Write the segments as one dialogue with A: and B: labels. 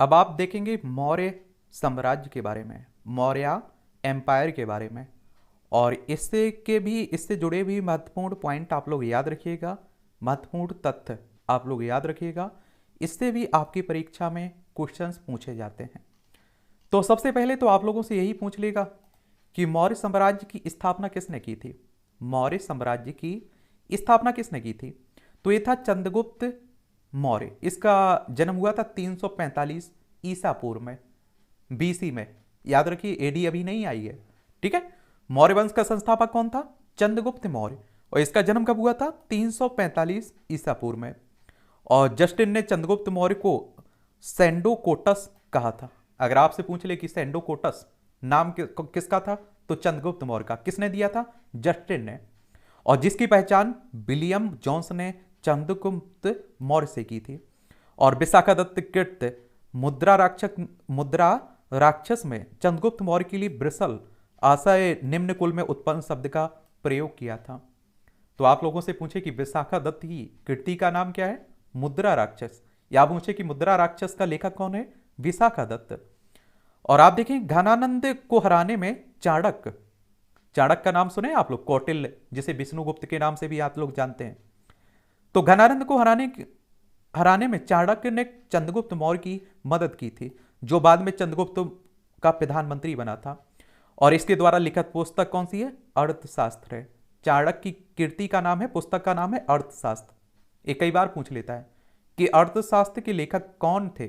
A: अब आप देखेंगे मौर्य साम्राज्य के बारे में, मौर्य एम्पायर के बारे में, और इससे जुड़े भी महत्वपूर्ण पॉइंट आप लोग याद रखिएगा, महत्वपूर्ण तथ्य आप लोग याद रखिएगा। इससे भी आपकी परीक्षा में क्वेश्चंस पूछे जाते हैं। तो सबसे पहले तो आप लोगों से यही पूछ लेगा कि मौर्य साम्राज्य की स्थापना किसने की थी। मौर्य साम्राज्य की स्थापना किसने की थी? तो ये था चंद्रगुप्त मौर्य। इसका जन्म हुआ था 345 ईसा पूर्व में, बीसी में। याद रखिए, एडी अभी नहीं आई है, ठीक है। मौर्य वंश का संस्थापक कौन था? चंद्रगुप्त मौर्य। और इसका जन्म कब हुआ था? 345 ईसा पूर्व में। और जस्टिन ने चंद्रगुप्त मौर्य को सेंडोकोटस कहा था। अगर आपसे पूछ ले कि सेंडोकोटस नाम किसका था, तो चंद्रगुप्त मौर्य का। किसने दिया था? जस्टिन ने। और जिसकी पहचान विलियम जोन्स ने चंद्रगुप्त मौर्य से की थी। और विशाखादत्त कृत मुद्रा राक्षस में चंद्रगुप्त मौर्य के लिए ब्रिसल आशय निम्न कुल में उत्पन्न शब्द का प्रयोग किया था। तो आप लोगों से पूछे कि विशाखादत्त की कृति का नाम क्या है? मुद्रा राक्षस। या पूछे कि मुद्रा राक्षस का लेखक कौन है? विशाखादत्त। और आप देखें, घनानंद को हराने में चाणक्य, चाणक्य का नाम सुने आप लोग? कौटिल्य, जिसे विष्णुगुप्त के नाम से भी आप लोग जानते हैं। तो घनानंद को हराने में चाणक्य ने चंद्रगुप्त मौर्य की मदद की थी, जो बाद में चंद्रगुप्त का प्रधानमंत्री बना था। और इसके द्वारा लिखित पुस्तक कौन सी है? अर्थशास्त्र है। चाणक्य की कीर्ति का नाम है, पुस्तक का नाम है अर्थशास्त्र। ये कई बार पूछ लेता है कि अर्थशास्त्र के लेखक कौन थे।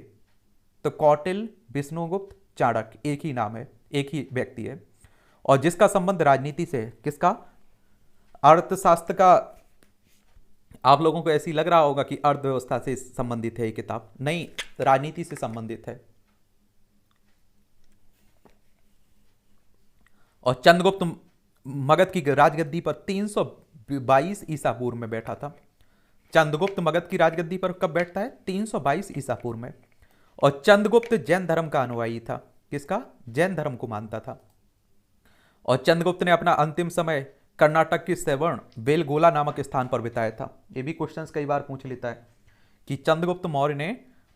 A: तो कौटिल्य, विष्णुगुप्त, चाणक्य, एक ही नाम है, एक ही व्यक्ति है। और जिसका संबंध राजनीति से है। किसका? अर्थशास्त्र का। आप लोगों को ऐसी लग रहा होगा कि अर्थव्यवस्था से संबंधित है ये किताब, नहीं, राजनीति से संबंधित है। और चंद्रगुप्त मगध की राजगद्दी पर 322 ईसा पूर्व में बैठा था। चंद्रगुप्त मगध की राजगद्दी पर कब बैठता है? 322 ईसा पूर्व में। और चंद्रगुप्त जैन धर्म का अनुयायी था। किसका? जैन धर्म को मानता था। और चंद्रगुप्त ने अपना अंतिम समय कर्नाटक के सेवर्ण बेलगोला नामक स्थान पर बिताया था। यह भी क्वेश्चंस कई बार पूछ लेता है कि चंद्रगुप्त मौर्य ने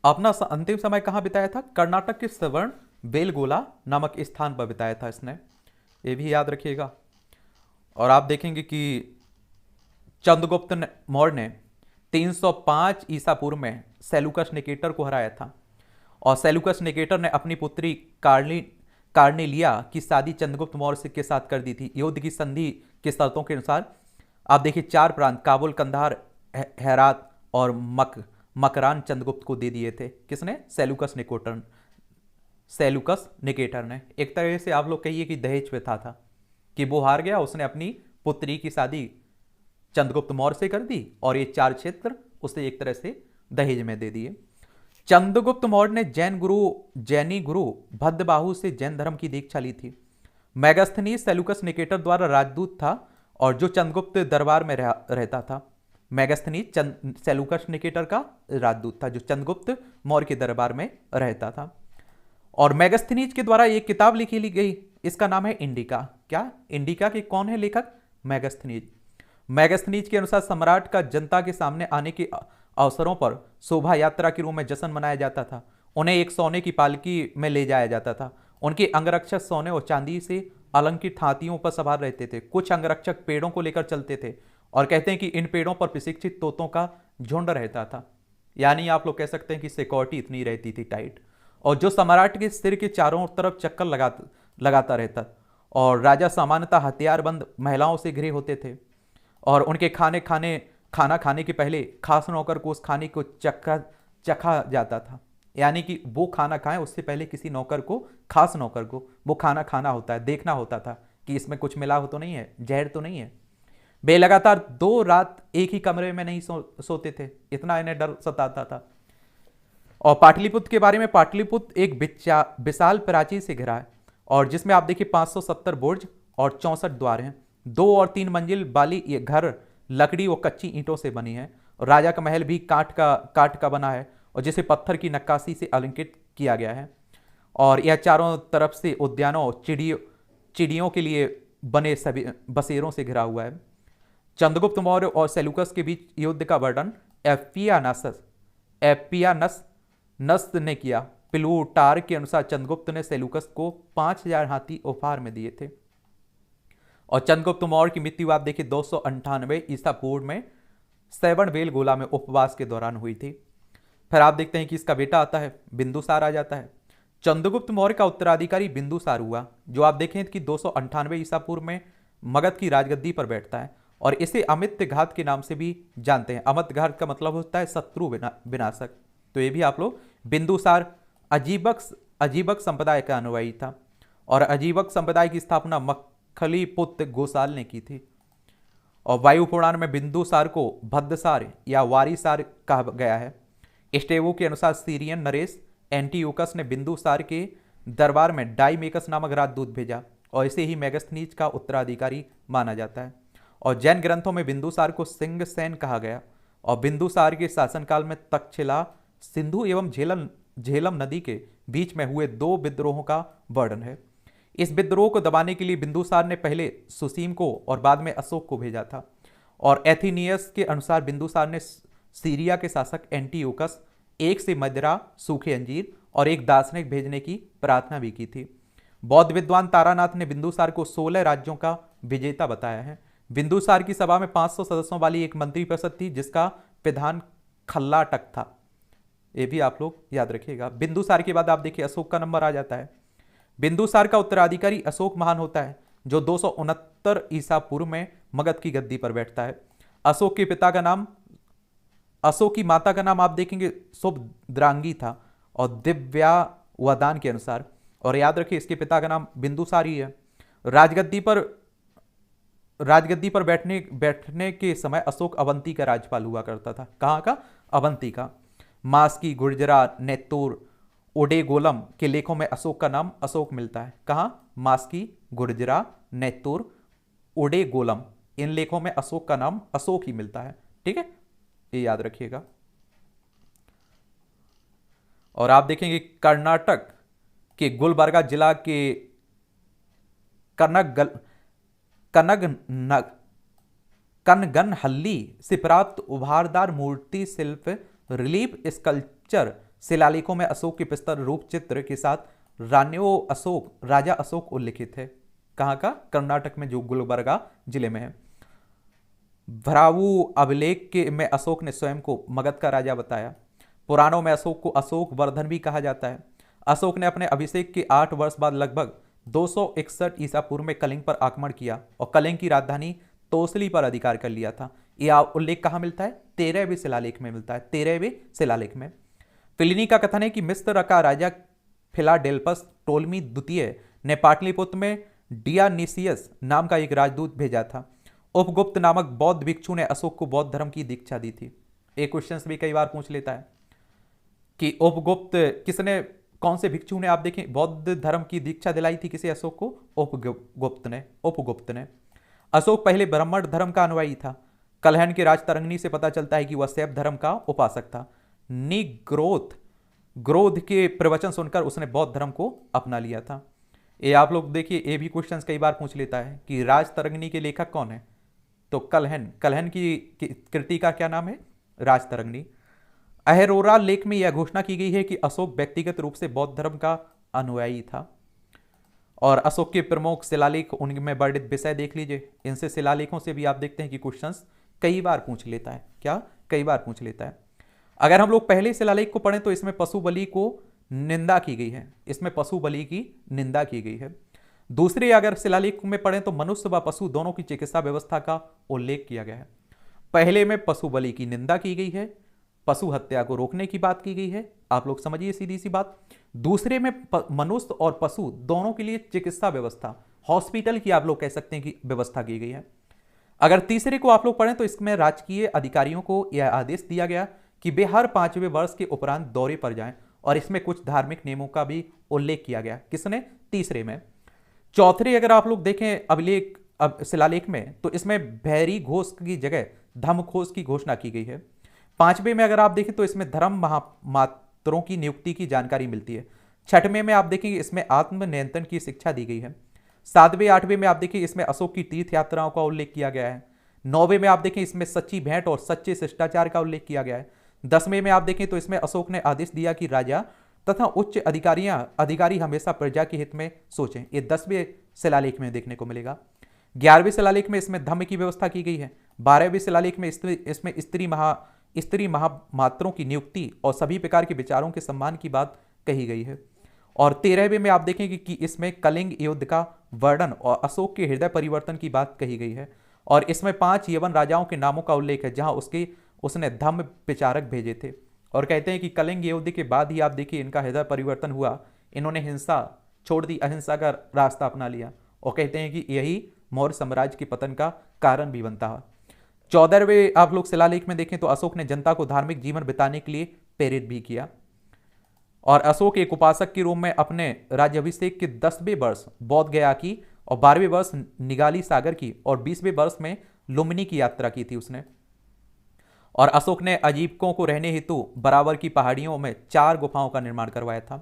A: अपना अंतिम समय कहां बिताया था? कर्नाटक के सेवर्ण बेलगोला नामक स्थान पर बिताया था इसने। ये भी याद रखिएगा। और आप देखेंगे कि चंद्रगुप्त मौर्य ने 305 ईसा पूर्व में सेलुकस निकेटर को हराया था। और सेलुकस निकेटर ने अपनी पुत्री कार्नेलिया की शादी चंद्रगुप्त मौर्य के साथ कर दी थी। युद्ध की संधि की शर्तों के अनुसार आप देखिए 4 प्रांत काबुल, कंधार, हेरात और मकरान चंद्रगुप्त को दे दिए थे। किसने? सेलुकस निकेटर ने। एक तरह से आप लोग कहिए कि दहेज प्रथा था कि वो हार गया, उसने अपनी पुत्री की शादी चंद्रगुप्त मौर्य से कर दी और ये 4 क्षेत्र उसे एक तरह से दहेज में दे दिए। चंद्रगुप्त मौर्य ने जैनी गुरु भद्रबाहु से जैन धर्म की दीक्षा ली थी। मेगास्थनीज सेलुकस निकेटर द्वारा राजदूत था और जो चंद्रगुप्त दरबार में रहता था। मेगास्थनीज सेलुकस निकेटर का राजदूत था जो चंद्रगुप्त मौर्य के दरबार में रहता था। और मेगास्थनीज के द्वारा एक किताब लिखी ली गई, इसका नाम है इंडिका। क्या? इंडिका के कौन है लेखक? मेगास्थनीज। मेगास्थनीज के अनुसार सम्राट का जनता के सामने आने के अवसरों पर शोभा यात्रा के रूप में जश्न मनाया जाता था। उन्हें एक सोने की पालकी में ले जाया जाता था। उनके अंगरक्षक सोने और चांदी से अलंकृत हाथियों पर सवार रहते थे। कुछ अंगरक्षक पेड़ों को लेकर चलते थे और कहते हैं कि इन पेड़ों पर प्रशिक्षित तोतों का झुंड रहता था। यानी आप लोग कह सकते हैं कि सिक्योरिटी इतनी रहती थी टाइट। और जो सम्राट के सिर के चारों तरफ चक्कर लगाता रहता। और राजा सामान्यतः हथियारबंद महिलाओं से घिरे होते थे। और उनके खाना खाने के पहले खास नौकर को उस खाने को चखा जाता था। यानी कि वो खाना खाएं उससे पहले किसी नौकर को, खास नौकर को वो खाना खाना होता है, देखना होता था कि इसमें कुछ मिला हो तो नहीं है, जहर तो नहीं है। वे लगातार 2 रात एक ही कमरे में नहीं सोते थे, इतना इन्हें डर सताता था। और पाटलिपुत्र के बारे में, पाटलिपुत्र एक विशाल प्राचीर से घिरा है और जिसमें आप देखिए 570 बुर्ज और 64 द्वार हैं। 2 और 3 मंजिल वाली ये घर लकड़ी और कच्ची ईंटों से बनी है। और राजा का महल भी काठ का बना है और जिसे पत्थर की नक्काशी से अलंकृत किया गया है। और यह चारों तरफ से उद्यानों, चिड़ियों के लिए बने सभी बसेरों से घिरा हुआ है। चंद्रगुप्त मौर्य और सेलुकस के बीच युद्ध का वर्णन एपियानस ने किया। प्लूटार्क के अनुसार चंद्रगुप्त ने सेलूकस को 5000 हाथी उपहार में दिए थे। और चंद्रगुप्त मौर्य की मृत्यु आप देखिए 298 ईसा पूर्व में सैवण गोला में उपवास के दौरान हुई थी। फिर आप देखते हैं कि इसका बेटा आता है, बिंदुसार आ जाता है। चंद्रगुप्त मौर्य का उत्तराधिकारी बिंदुसार हुआ, जो आप देखें कि 298 ईसा पूर्व में मगध की राजगद्दी पर बैठता है। और इसे अमित घात के नाम से भी जानते हैं। अमित घात का मतलब होता है शत्रु विनाशक। तो ये भी आप लोग, बिंदुसार अजीबक संप्रदाय का अनुयायी था और अजीबक संप्रदाय की स्थापना मक्खली पुत्र गोसाल ने की थी। और वायु पुराण में बिंदुसार को भद्दसार या वारीसार कहा गया है। स्टेवो के अनुसार सीरियन नरेश एंटीयोकस ने बिंदुसार के दरबार में डाइमेकस नामक राजदूत भेजा और इसे ही मेगस्थनीज का उत्तराधिकारी माना जाता है। और जैन ग्रंथों में बिंदुसार को सिंहसेन कहा गया। और बिंदुसार के शासनकाल में तक्षशिला, सिंधु एवं झेलम नदी के बीच में हुए 2 विद्रोहों का वर्णन है। इस विद्रोह को दबाने के लिए बिंदुसार ने पहले सुसीम को और बाद में अशोक को भेजा था। और एथिनियस के अनुसार बिंदुसार ने सीरिया के शासक एंटीयोकस एक से मदिरा, सूखे अंजीर और एक दार्शनिक भेजने की प्रार्थना भी की थी। बौद्ध विद्वान तारानाथ ने बिंदुसार को 16 राज्यों का विजेता बताया है। बिंदुसार की सभा में 500 सदस्यों वाली एक मंत्रिपरिषद थी जिसका प्रधान खल्लाटक था। ये भी आप लोग याद रखिएगा। बिंदुसार के बाद आप देखिए अशोक का नंबर आ जाता है। बिंदुसार का उत्तराधिकारी अशोक महान होता है, जो 269 ईसा पूर्व में मगध की गद्दी पर बैठता है। अशोक के पिता का नाम, अशोक की माता का नाम आप देखेंगे सुभद्रांगी था और दिव्यावदान के अनुसार। और याद रखिए इसके पिता का नाम बिंदुसार ही है। राजगद्दी पर बैठने के समय अशोक अवंती का राज्यपाल हुआ करता था। कहाँ का? अवंती का। मास्की, गुर्जरा, नेत्तूर, ओडेगोलम के लेखों में अशोक का नाम अशोक मिलता है। कहाँ? मास्की, गुर्जरा, नेत्तूर, ओडेगोलम, इन लेखों में अशोक का नाम अशोक ही मिलता है। ठीक है, ये याद रखिएगा। और आप देखेंगे कर्नाटक के गुलबर्गा जिला के कनगनहल्ली से प्राप्त उभारदार मूर्ति शिल्प, रिलीफ स्कल्पचर शिलालेखों में अशोक के प्रस्तर रूप चित्र के साथ राजा अशोक उल्लिखित है। कहाँ का? कर्नाटक में, जो गुलबर्गा जिले में है। भ्रावु अभिलेख में अशोक ने स्वयं को मगध का राजा बताया। पुराणों में अशोक को अशोक वर्धन भी कहा जाता है। अशोक ने अपने अभिषेक के 8 वर्ष बाद लगभग 261 ईसा पूर्व में कलिंग पर आक्रमण किया और कलिंग की राजधानी तोसली पर अधिकार कर लिया था। यह उल्लेख कहाँ मिलता है? 13वें शिलालेख में मिलता है। 13वें शिलालेख में प्लिनी का कथन है कि मिस्र का राजा फिलाडेल्फस टोलमी द्वितीय ने पाटलिपुत्र में डियानिसियस नाम का एक राजदूत भेजा था। उपगुप्त नामक बौद्ध भिक्षु ने अशोक को बौद्ध धर्म की दीक्षा दी थी। एक क्वेश्चन भी कई बार पूछ लेता है कि उपगुप्त किसने, कौन से भिक्षु ने आप देखें बौद्ध धर्म की दीक्षा दिलाई थी किसे? अशोक को उपगुप्त ने। अशोक पहले ब्राह्मण धर्म का अनुयायी था। कलहन के राजतरंगिणी से पता चलता है कि वह शैव धर्म का उपासक था। ग्रोध के प्रवचन सुनकर उसने बौद्ध धर्म को अपना लिया था। ये आप लोग देखिए, ये भी क्वेश्चंस कई बार पूछ लेता है कि राजतरंगिणी के लेखक कौन है? तो कलहन की कृति का क्या नाम है? राजतरंगिणी। अहरोरा लेख में यह घोषणा की गई है कि अशोक व्यक्तिगत रूप से बौद्ध धर्म का अनुयायी था। और अशोक के प्रमुख शिलालेख, उनमें वर्णित विषय देख लीजिए। इनसे शिलालेखों से भी आप देखते हैं कि क्वेश्चंस कई बार पूछ लेता है। क्या? कई बार पूछ लेता है। अगर हम लोग पहले शिलालेख को पढ़ें तो इसमें पशु बलि को निंदा की गई है। इसमें पशु बलि की निंदा की गई है। दूसरे अगर शिलालेख में पढ़ें तो मनुष्य व पशु दोनों की चिकित्सा व्यवस्था का उल्लेख किया गया है। पहले में पशु बलि की निंदा की गई है, पशु हत्या को रोकने की बात की गई है। आप लोग समझिए सीधी सी बात। दूसरे में मनुष्य और पशु दोनों के लिए चिकित्सा व्यवस्था, हॉस्पिटल की आप लोग कह सकते हैं कि व्यवस्था की गई है। अगर तीसरे को आप लोग पढ़ें तो इसमें राजकीय अधिकारियों को यह आदेश दिया गया कि वे हर 5वें वर्ष के उपरांत दौरे पर जाएं। और इसमें कुछ धार्मिक नियमों का भी उल्लेख किया गया। किसने? तीसरे में। चौथे अगर आप लोग देखें शिलालेख में तो इसमें भैरी घोष की जगह धम्मघोष की घोषणा की गई है। 5वें में अगर आप देखें तो इसमें धर्म महामात्रों की नियुक्ति की जानकारी मिलती है। 6वें में आप देखेंगे इसमें आत्म नियंत्रण की शिक्षा दी गई है। 7वें 8वें में आप देखिए इसमें अशोक की तीर्थ यात्राओं का उल्लेख किया गया है। 9वें में आप देखें इसमें सच्ची भेंट और सच्चे शिष्टाचार का उल्लेख किया गया है। 10वें में आप देखें तो इसमें अशोक ने आदेश दिया कि राजा तथा उच्च अधिकारी हमेशा प्रजा के हित में सोचें। ये 10वें शिलालेख में देखने को मिलेगा। 11वें शिलालेख में इसमें धम्म की व्यवस्था की गई है। 12वें शिलालेख में इसमें स्त्री महामात्रों की नियुक्ति और सभी प्रकार के विचारों के सम्मान की बात कही गई है। और 13वें में आप देखेंगे कि इसमें कलिंग युद्ध का वर्णन और अशोक के हृदय परिवर्तन की बात कही गई है। और इसमें 5 यवन राजाओं के नामों का उल्लेख है जहां उसने धम्म विचारक भेजे थे। और कहते हैं कि कलिंग युद्ध के बाद ही आप देखिए इनका हृदय परिवर्तन हुआ, इन्होंने हिंसा छोड़ दी, अहिंसा का रास्ता अपना लिया। और कहते हैं कि यही मौर्य साम्राज्य के पतन का कारण भी बनता है। 14वें आप लोग शिलालेख में देखें तो अशोक ने जनता को धार्मिक जीवन बिताने के लिए प्रेरित भी किया। और अशोक एक उपासक के रूप में अपने राज्याभिषेक के 10वें वर्ष बौद्ध गया की, और 12वें वर्ष निगाली सागर की, और 20वें वर्ष में लुम्बिनी की यात्रा की थी उसने। और अशोक ने अजीबकों को रहने हेतु बराबर की पहाड़ियों में 4 गुफाओं का निर्माण करवाया था।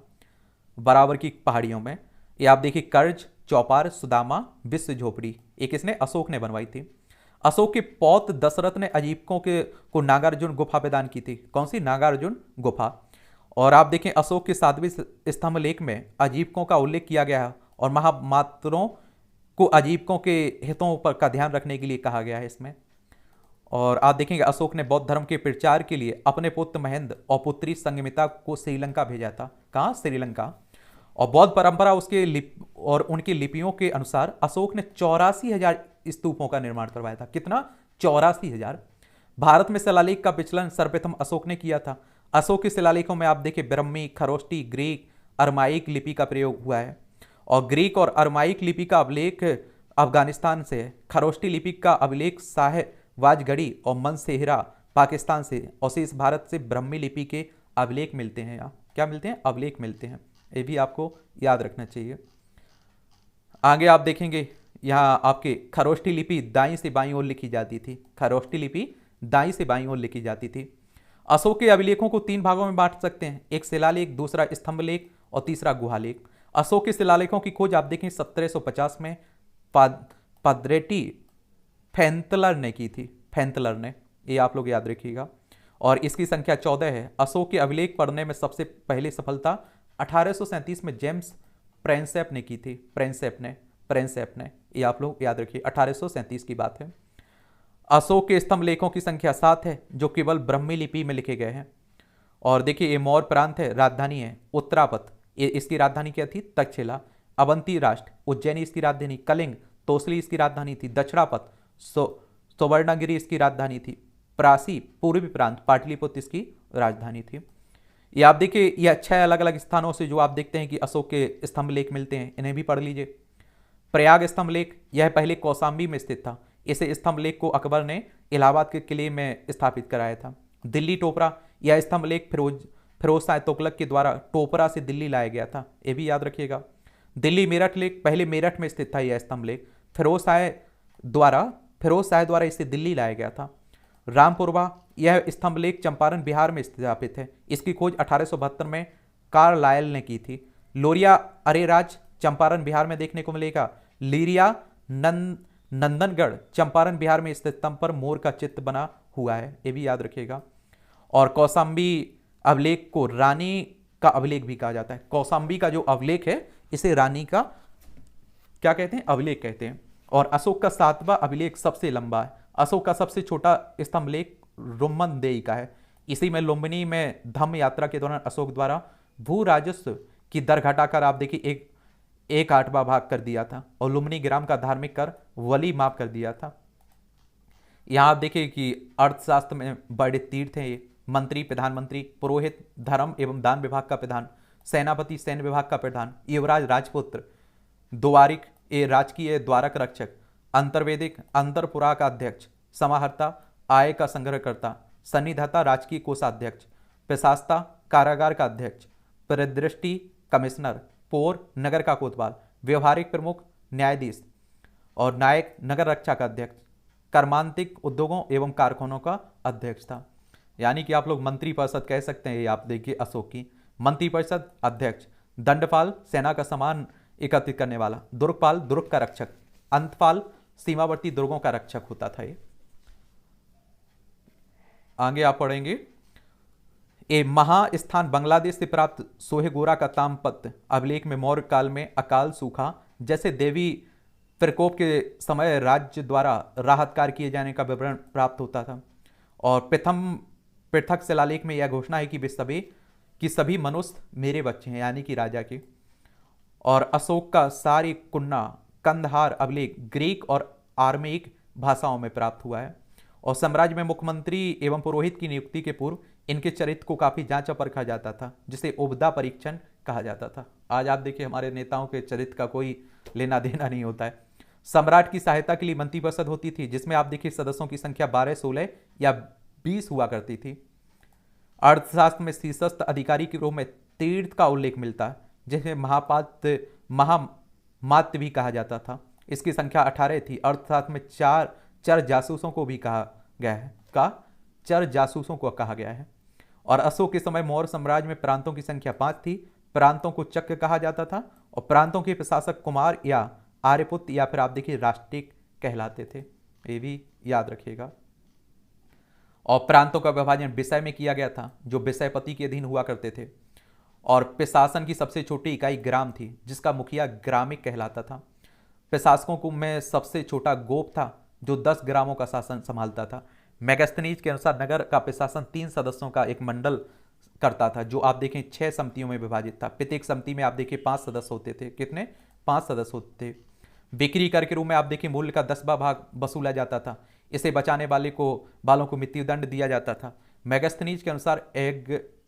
A: बराबर की पहाड़ियों में ये आप देखिए कर्ज, चौपार, सुदामा, विश्व झोपड़ी एक इसने अशोक ने बनवाई थी। अशोक के पौत्र दशरथ ने अजीबकों को नागार्जुन गुफा प्रदान की थी। कौन सी? नागार्जुन गुफा। और आप देखें अशोक के 7वें स्तंभ लेख में अजीबकों का उल्लेख किया गया है और महामात्रों को अजीबकों के हितों पर का ध्यान रखने के लिए कहा गया है इसमें। और आप देखेंगे अशोक ने बौद्ध धर्म के प्रचार के लिए अपने पुत्र महेंद्र और पुत्री संगमिता को श्रीलंका भेजा था। कहाँ? श्रीलंका। और बौद्ध परंपरा और उनकी लिपियों के अनुसार अशोक ने 84,000 स्तूपों का निर्माण करवाया था। कितना? 84,000। भारत में शिलालेख का विचलन सर्वप्रथम अशोक ने किया था। अशोक के शिलालेखों में आप देखिए ब्रह्मी, खरोष्टी, ग्रीक, अरमाइक लिपि का प्रयोग हुआ है। और ग्रीक और अरमाइक लिपि का अभिलेख अफगानिस्तान से है। खरोष्टी लिपि का अभिलेख साहवाजगढ़ी और मनसेहरा पाकिस्तान से, और शेष भारत से ब्रह्मी लिपि के अभिलेख मिलते हैं। यहाँ क्या मिलते हैं? अभिलेख मिलते हैं। ये भी आपको याद रखना चाहिए। आगे आप देखेंगे यहाँ आपके खरोष्टी लिपि दाईं से बाईं ओर लिखी जाती थी। खरोष्टी लिपि दाईं से बाईं ओर लिखी जाती थी। अशोक के अभिलेखों को 3 भागों में बांट सकते हैं, एक शिलालेख, दूसरा स्तंभलेख और तीसरा गुहालेख। अशोक के शिलालेखों की खोज आप देखें 1750 में पाद्रेटी फैंतलर ने की थी। फैंतलर ने, ये आप लोग याद रखिएगा। और इसकी संख्या 14 है। अशोक के अभिलेख पढ़ने में सबसे पहले सफलता 1837 में जेम्स प्रेंसेप ने की थी। प्रेंसेप ने ये आप लोग याद रखिए, 1837 की बात है। अशोक के स्तंभ लेखों की संख्या 7 है जो केवल ब्रह्मी लिपि में लिखे गए हैं। और देखिए ये मौर्य प्रांत है, राजधानी है उत्तरापथ, इसकी राजधानी क्या थी? तक्षशिला। अवंती राष्ट्र, उज्जैनी इसकी राजधानी। कलिंग, तोसली इसकी राजधानी थी। दक्षिणापथ, सुवर्णगिरी इसकी राजधानी थी। प्रासी, पूर्वी प्रांत, पाटलिपुत्र इसकी राजधानी थी। ये आप देखिए ये 6 अलग अलग स्थानों से जो आप देखते हैं कि अशोक के स्तंभ लेख मिलते हैं, इन्हें भी पढ़ लीजिए। प्रयाग स्तंभ लेख, यह पहले कौशाम्बी में स्थित था। इसे स्तंभ लेख को अकबर ने इलाहाबाद के किले में स्थापित कराया था। दिल्ली टोपरा, यह स्तंभ लेख फिरोज शाह तुगलक के द्वारा टोपरा से दिल्ली लाया गया था, ये भी याद रखिएगा। दिल्ली मेरठ लेख, पहले मेरठ में स्थित था यह स्तंभ लेख, फिरोज शाह द्वारा इसे दिल्ली लाया गया था। रामपुरवा, यह स्तंभ लेख चंपारण बिहार में स्थापित है। इसकी खोज 1872 में कार्लायल ने की थी। लोरिया अरेराज चंपारण बिहार में देखने को मिलेगा। लीरिया नंदनगढ़ चंपारण बिहार में स्थित स्तंभ पर मोर का चित्र बना हुआ है, ये भी याद रखिएगा। और कौशाम्बी अभिलेख को रानी का अभिलेख भी कहा जाता है। कौशाम्बी का जो अभिलेख है इसे रानी का क्या कहते हैं? अभिलेख कहते हैं। और अशोक का 7वां अभिलेख सबसे लंबा है। अशोक का सबसे छोटा स्तंभ लेख रुम्मनदेई का है। इसी में लुम्बिनी में धम्म यात्रा के दौरान अशोक द्वारा भू राजस्व की दर घटाकर आप देखिए एक 8वां भाग कर दिया था, और लुम्बिनी ग्राम का धार्मिक कर वली माफ कर दिया था। यहाँ आप देखिए कि अर्थशास्त्र में बड़े तीर्थ हैं ये। मंत्री, प्रधानमंत्री, पुरोहित, धर्म एवं दान विभाग का प्रधान, सेनापति, सैन्य विभाग का प्रधान, युवराज, राजपुत्र, द्वारिक, राजकीय द्वारक रक्षक, अंतर्वेदिक, अंतरपुरा का अध्यक्ष, समाहर्ता, आय का संग्रहकर्ता, सन्निधाता, राजकीय कोषाध्यक्ष, प्रशास्ता, कारागार का अध्यक्ष, परिदृष्टि, कमिश्नर, पोर, नगर का कोतवाल, व्यवहारिक प्रमुख, न्यायाधीश, और नायक, नगर रक्षा का अध्यक्ष, कर्मांतिक, उद्योगों एवं कारखानों का अध्यक्ष था। यानी कि आप लोग मंत्री परिषद कह सकते हैं। ये आप देखिए अशोक की मंत्री परिषद, अध्यक्ष, दंडपाल, सेना का सामान एकत्रित करने वाला, दुर्गपाल, दुर्ग का रक्षक, अंतपाल, सीमावर्ती दुर्गों का रक्षक होता था ये। आगे आप पढ़ेंगे ए महास्थान बांग्लादेश से प्राप्त सोहेगोरा का ताम्रपत्र अभिलेख में मौर्य काल में अकाल सूखा जैसे देवी प्रकोप के समय राज्य द्वारा राहत कार्य किए जाने का विवरण प्राप्त होता था। और प्रथम पृथक शिलालेख में यह घोषणा है कि सभी मनुष्य मेरे बच्चे हैं, यानी कि राजा के। और अशोक का सारी कुन्ना कंदहार अभिलेख ग्रीक और आर्मेइक भाषाओं में प्राप्त हुआ है। और साम्राज्य में मुख्यमंत्री एवं पुरोहित की नियुक्ति के पूर्व इनके चरित्र को काफी जांचा परखा जाता था, जिसे उबदा परीक्षण कहा जाता था। आज आप देखिए हमारे नेताओं के चरित्र का कोई लेना देना नहीं होता है। सम्राट की सहायता के लिए मंत्रिपरिषद होती थी, जिसमें आप देखिए सदस्यों की संख्या 12, 16 या 20 हुआ करती थी। अर्थशास्त्र में शीर्षस्थ अधिकारी के रूप में तीर्थ का उल्लेख मिलता है, जिसे महामात्य भी कहा जाता था। इसकी संख्या 18 थी। अर्थशास्त्र में चर जासूसों को भी कहा गया है। और अशोक के समय मौर्य साम्राज्य में प्रांतों की संख्या 5 थी। प्रांतों को चक्र कहा जाता था और प्रांतों के प्रशासक कुमार या आर्यपुत्र या फिर आप देखिए राष्ट्रिक कहलाते थे, ये भी याद रखिएगा। और प्रांतों का विभाजन विषय में किया गया था, जो विषयपति के अधीन हुआ करते थे। और प्रशासन की सबसे छोटी इकाई ग्राम थी, जिसका मुखिया ग्रामिक कहलाता था। प्रशासकों को में सबसे छोटा गोप था, जो 10 ग्रामों का शासन संभालता था। मेगास्थनीज के अनुसार नगर का प्रशासन 3 सदस्यों का एक मंडल करता था, जो आप देखें 6 समितियों में विभाजित था। प्रत्येक समिति में आप देखिए 5 सदस्य होते थे। कितने? 5 सदस्य होते थे। बिक्री कर के रूप में आप देखिए मूल्य का 10वां भाग वसूला जाता था। इसे बचाने वालों को मृत्युदंड दिया जाता था। मेगास्थनीज के अनुसार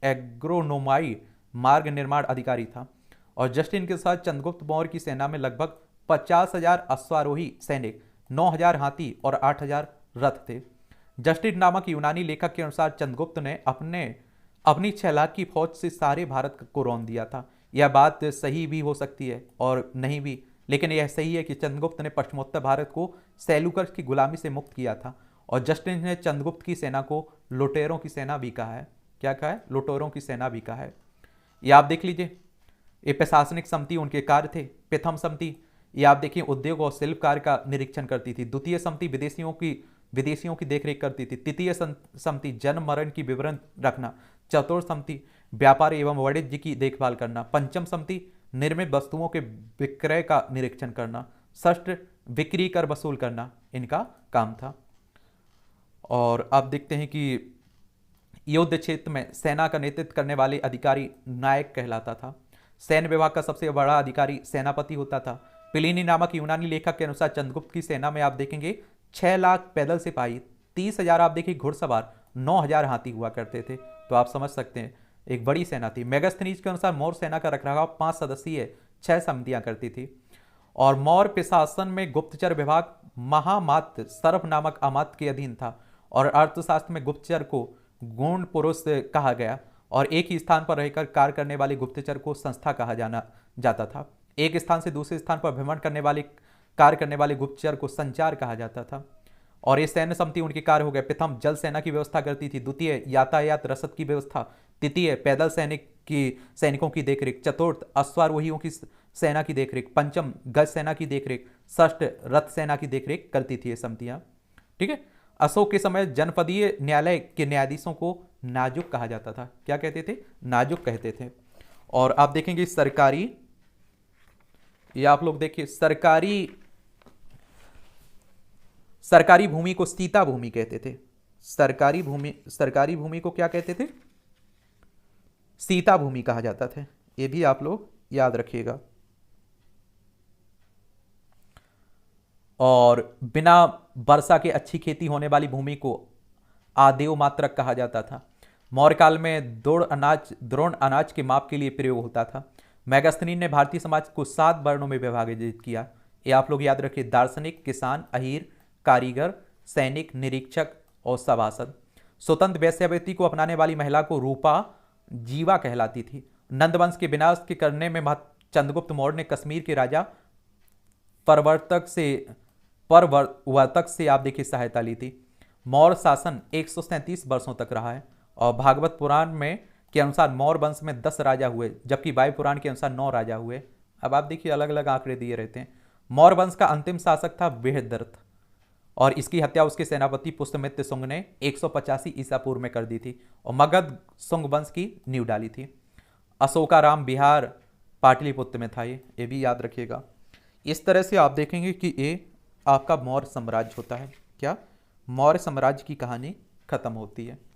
A: एग्रोनोमाई मार्ग निर्माण अधिकारी था। और जस्टिन के साथ चंद्रगुप्त मौर्य की सेना में लगभग 50,000 अश्वारोही सैनिक, 9,000 हाथी और 8,000 रथ थे। जस्टिन नामक यूनानी लेखक के अनुसार चंद्रगुप्त ने अपनी 6 लाख की फौज से सारे भारत को रौंद दिया था। यह बात सही भी हो सकती है और नहीं भी, लेकिन यह सही है कि चंद्रगुप्त ने पश्चिमोत्तर भारत को सेल्यूकस की गुलामी से मुक्त किया था। और जस्टिन ने चंद्रगुप्त की सेना को लुटेरों की सेना भी कहा है। क्या कहा है? लुटेरों की सेना भी कहा है। ये आप देख लीजिए। ये प्रशासनिक समिति उनके कार्य थे। प्रथम समिति ये आप देखिए उद्योग और शिल्प कार्य का निरीक्षण करती थी। द्वितीय समिति विदेशियों की देखरेख करती थी। तृतीय समिति जन्म मरण की विवरण रखना। चतुर्थ समिति व्यापार एवं वाणिज्य की देखभाल करना। पंचम समिति निर्मित वस्तुओं के विक्रय का निरीक्षण करना। षष्ठ बिक्री कर वसूल करना इनका काम था। और आप देखते हैं कि युद्ध क्षेत्र में सेना का नेतृत्व करने वाले अधिकारी नायक कहलाता था। सैन्य विभाग का सबसे बड़ा अधिकारी सेनापति होता था। प्लिनी नामक यूनानी लेखक के अनुसार चंद्रगुप्त की सेना में आप देखेंगे 6 लाख पैदल सिपाही, 30,000 आप देखिए घुड़सवार, 9,000 हाथी हुआ करते थे। तो आप समझ सकते हैं एक बड़ी सेना थी। मेगास्थनीज के अनुसार मौर्य सेना का रखरखाव 5 सदस्यीय 6 समितियां करती थी। और मौर्य प्रशासन में गुप्तचर विभाग महामात्य सर्प नामक अमात्य के अधीन था। और अर्थशास्त्र में गुप्तचर को गूढ़ पुरुष कहा गया। और एक ही स्थान पर रहकर कार्य करने वाले गुप्तचर को संस्था कहा जाता था। एक स्थान से दूसरे स्थान पर भ्रमण कार्य करने वाले गुप्तचर को संचार कहा जाता था। और ये सैन्य समिति उनके कार्य हो गए। प्रथम जल सेना की व्यवस्था करती थी। द्वितीय यातायात रसद की व्यवस्था। तृतीय पैदल सैनिकों की देखरेख। चतुर्थ अश्वारोहियों की सेना की देखरेख। पंचम गज सेना की देखरेख। षष्ठ रथ सेना की देखरेख करती थी ये समितियां। ठीक है। अशोक के समय जनपदीय न्यायालय के न्यायाधीशों को नाजुक कहा जाता था। क्या कहते थे? नाजुक कहते थे। और आप देखेंगे सरकारी, ये आप लोग देखिए सरकारी भूमि को सीता भूमि कहते थे। सरकारी भूमि को क्या कहते थे? सीता भूमि कहा जाता था। ये भी आप लोग याद रखिएगा। और बिना वर्षा के अच्छी खेती होने वाली भूमि को आदेव मात्रक कहा जाता था। मौर्य काल में द्रोण अनाज के माप के लिए प्रयोग होता था। मेगास्थनी ने भारतीय समाज को 7 वर्णों में विभाजित किया। ये आप लोग याद रखिए। दार्शनिक, किसान, अहीर, कारीगर, सैनिक, निरीक्षक और सभासद। स्वतंत्र वेश्यावृत्ति को अपनाने वाली महिला को रूपा जीवा कहलाती थी। नंदवंश के विनाश के करने में चंद्रगुप्त मौर्य ने कश्मीर के राजा परवर्तक से आप देखिए सहायता ली थी। मौर्य शासन 137 वर्षों तक रहा है। और भागवत पुराण में के अनुसार मौर्य वंश में 10 राजा हुए, जबकि वायु पुराण के अनुसार 9 राजा हुए। अब आप देखिए अलग अलग आंकड़े दिए रहते हैं। मौर्य वंश का अंतिम शासक था बृहद्रथ। और इसकी हत्या उसके सेनापति पुष्यमित्र शुंग ने 185 ईसा पूर्व में कर दी थी और मगध शुंग वंश की नींव डाली थी। अशोकाराम बिहार पाटलिपुत्र में था, ये भी याद रखिएगा। इस तरह से आप देखेंगे कि ये आपका मौर्य साम्राज्य होता है। क्या? मौर्य साम्राज्य की कहानी खत्म होती है।